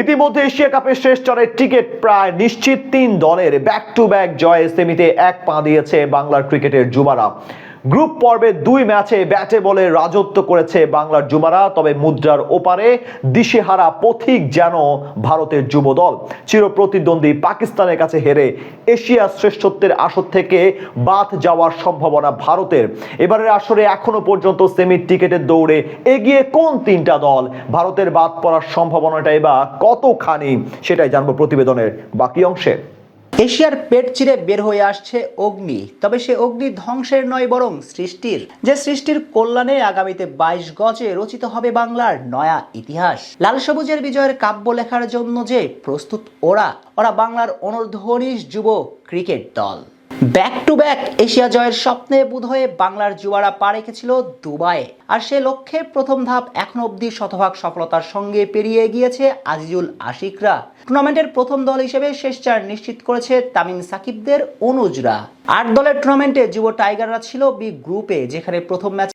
ইতিমধ্যে এশিয়া কাপের শেষ চারের টিকিট প্রায় নিশ্চিত। ৩ দলের ব্যাক টু ব্যাক জয়ে সেমিতে এক পা দিয়েছে বাংলার ক্রিকেটের যুবারা। গ্রুপ পর্বে 2 ম্যাচে ব্যাটে বলে রাজত্ব করেছে বাংলার যুবারা। তবে মুদ্রার ওপারে দিশেহারা পথিক যেন ভারতের যুব দল। চিরপ্রতিদ্বন্দ্বী পাকিস্তানের কাছে হেরে এশিয়া শ্রেষ্ঠত্বের আসর থেকে বাদ যাওয়ার সম্ভাবনা ভারতের। এবারের আসরে এখনো পর্যন্ত সেমির টিকিটের দৌড়ে এগিয়ে কোন 3টা দল, ভারতের বাদ পড়ার সম্ভাবনাটাই বা কতখানি, সেটাই জানবো প্রতিবেদনের বাকি অংশে। এশিয়ার পেট চিরে বের হয়ে আসছে অগ্নি, তবে সে অগ্নি ধ্বংসের নয় বরং সৃষ্টির। যে সৃষ্টির কল্যাণে আগামীতে 22 গজে রচিত হবে বাংলার নয়া ইতিহাস। লাল সবুজের বিজয়ের কাব্য লেখার জন্য যে প্রস্তুত ওরা বাংলার অনূর্ধ্ব-19 যুব ক্রিকেট দল। ব্যাক টু ব্যাক এশিয়া জয়ের স্বপ্নে বোধহয় বাংলার যুবারা পা রেখেছিল দুবাইয়ে। আর সে লক্ষ্যে প্রথম ধাপ এখন অবধি শতভাগ সফলতার সঙ্গে পেরিয়ে গিয়েছে আজিজুল আশিকরা। টুর্নামেন্টের প্রথম দল হিসেবে শেষ 4 নিশ্চিত করেছে তামিম সাকিবদের অনুজরা। 8 দলের টুর্নামেন্টে যুব টাইগাররা ছিল বি গ্রুপে, যেখানে প্রথম ম্যাচ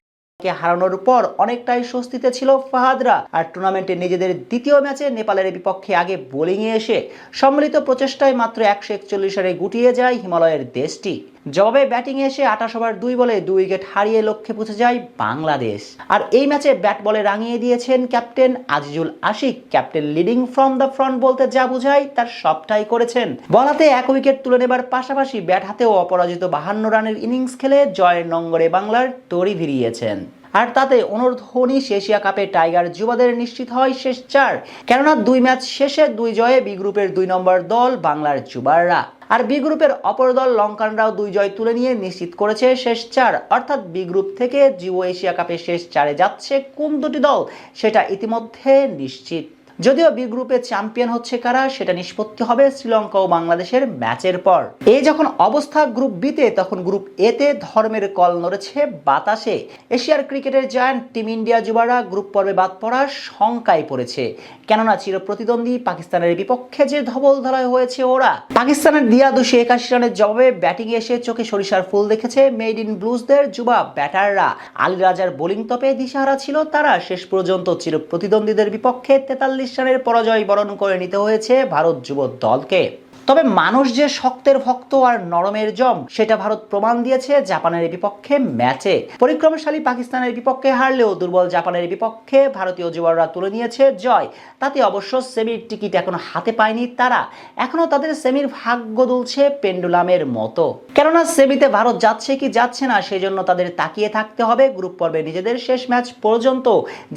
হারানোর পর অনেকটাই স্বস্তিতে ছিল ফাহাদরা। আর টুর্নামেন্টে নিজেদের দ্বিতীয় ম্যাচে নেপালের বিপক্ষে আগে বোলিংয়ে এসে সম্মিলিত প্রচেষ্টায় মাত্র 141 রানে গুটিয়ে যায় হিমালয়ের দেশটি। জবাবে ব্যাটিংয়ে এসে 28 ওভার 2 বলে 2 উইকেট হারিয়ে লক্ষ্যে পৌঁছে যায় বাংলাদেশ। আর এই ম্যাচে ব্যাট বলে রাঙিয়ে দিয়েছেন captain Azizul Ashik. Captain leading from the front বলতে যা বোঝায় তার সবটাই করেছেন। বলাতে 1 উইকেট তুলে নেবার পাশাপাশি ব্যাট হাতেও অপরাজিত 52 রানের ইনিংস খেলে জয়ের নঙ্গরে বাংলার তরি ভিড়িয়েছেন। আর তাতে অনূর্ধ্ব-19 এশিয়া কাপে টাইগার যুবাদের নিশ্চিত হয় শেষ 4। কেননা 2 ম্যাচ শেষে 2 জয়ে বি গ্রুপের 2 নম্বর দল বাংলার যুবাররা। আর বি গ্রুপের অপর দল লঙ্কানরাও 2 জয় তুলে নিয়ে নিশ্চিত করেছে শেষ 4। অর্থাৎ বি গ্রুপ থেকে যুব এশিয়া কাপের শেষ 4-এ যাচ্ছে কোন 2টি দল সেটা ইতিমধ্যে নিশ্চিত। যদিও বি গ্রুপে চ্যাম্পিয়ন হচ্ছে কারা সেটা নিষ্পত্তি হবে শ্রীলঙ্কা ও বাংলাদেশের ম্যাচের পর। এই যখন অবস্থা গ্রুপ বিতে, তখন গ্রুপ এতে ধর্মের কল নড়েছে বাতাসে। এশিয়ার ক্রিকেটের জায়ান্ট টিম ইন্ডিয়া যুবারা গ্রুপ পর্বে বাদ পড়ার শঙ্কায় পড়েছে। কেননা চিরপ্রতিদ্বন্দ্বী পাকিস্তানের বিপক্ষে যে ধবলধলায় হয়েছে ওরা। পাকিস্তানের দিয়া 281 রানের জবাবে ব্যাটিংয়ে এসে চোখে সরিষার ফুল দেখেছে মেড ইন ব্লুজদের যুবা ব্যাটাররা। আলী রাজার বোলিং তপে দিশাহারা ছিল তারা। শেষ পর্যন্ত চিরপ্রতিদ্বন্দ্বীদের বিপক্ষে 43 রানের পরাজয় বরণ করে নিতে হয়েছে ভারত যুব দলকে। তবে মানুষ যে শক্তের ভক্ত আর নরমের জম সেটা ভারত প্রমাণ দিয়েছে জাপানের বিপক্ষে ম্যাচে। পরিক্রমশালী পাকিস্তানের বিপক্ষে হারলেও দুর্বল জাপানের বিপক্ষে ভারতীয় যুবরা তুলে নিয়েছে জয়। তাতে অবশ্য সেমির টিকিট এখনো হাতে পায়নি তারা। এখনো তাদের সেমির ভাগ্য দুলছে পেন্ডুলামের মতো। কেননা সেমিতে ভারত যাচ্ছে কি যাচ্ছে না সেজন্য তাদের তাকিয়ে থাকতে হবে গ্রুপ পর্বে নিজেদের শেষ ম্যাচ পর্যন্ত,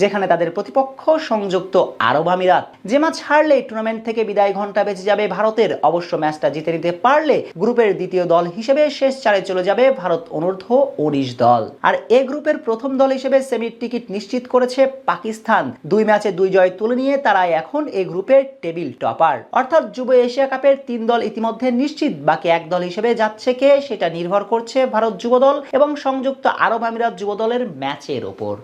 যেখানে তাদের প্রতিপক্ষ সংযুক্ত আরব আমিরাত। যে ম্যাচ হারলে টুর্নামেন্ট থেকে বিদায় ঘন্টা বেজে যাবে ভারতের। অবশ্য ম্যাচটা জিতে নিতে পারলে গ্রুপের দ্বিতীয় দল হিসেবে শেষ 4-এ চলে যাবে ভারত অনূর্ধ্ব-19 দল। আর এ গ্রুপের প্রথম দল হিসেবে সেমির টিকিট নিশ্চিত করেছে পাকিস্তান। 2 ম্যাচে 2 জয় তুলে নিয়ে তারা এখন এই গ্রুপের টেবিল টপার। অর্থাৎ যুব এশিয়া কাপের 3 দল ইতিমধ্যে নিশ্চিত। বাকি 1 দল হিসেবে যাচ্ছে কে সেটা নির্ভর করছে ভারত যুব দল এবং সংযুক্ত আরব আমিরাত যুব দলের ম্যাচের ওপর।